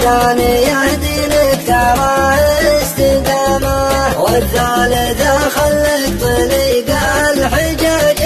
والثاني يهدي لك ترى استقامة، والثالثة خلك طريق الحجاج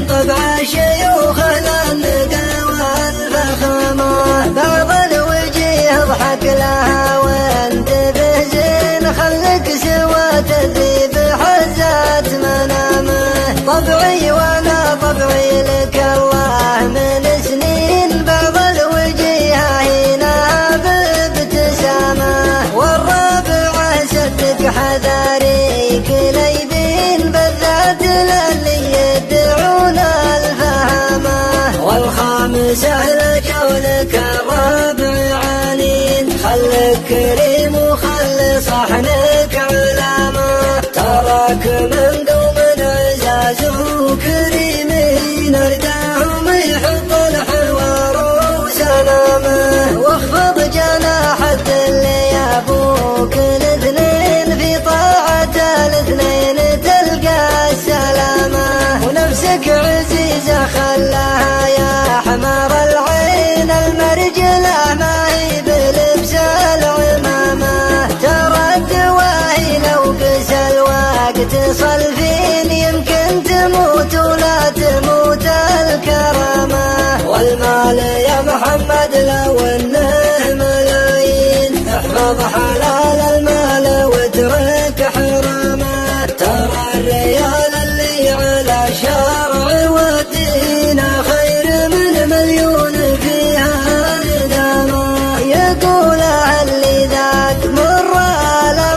طبع شيوخ النقا والفخامة. بعض الوجيه اضحك لها وانت بهزين، خلك سوى تذيب حزات منامه. طبعي وانا طبعي لك الله من سنين، بعض الوجيه هنا بابتسامه. والرابعه سدك حذاري كليبين، بالذات للي يدعون الفهامه. والخامسه لجولك الربع عالين، خلك كريم وخل صحنك علامه. تراك من قوم عزاز وكريمين، ارداهم يحط الحوار وسلامه. واخفض جناح الذل يا ابوك الاثنين، في طاعة الاثنين تلقى السلامه. ونفسك عزيزة خلاها يا حمر العين، المرجلة ما هي بلبس العمامة. ترى الدواهي لو قس الوقت صلفين، يمكن تموت ولا تموت الكرامة. والمال يا محمد لو انه ملايين، احفظ حلال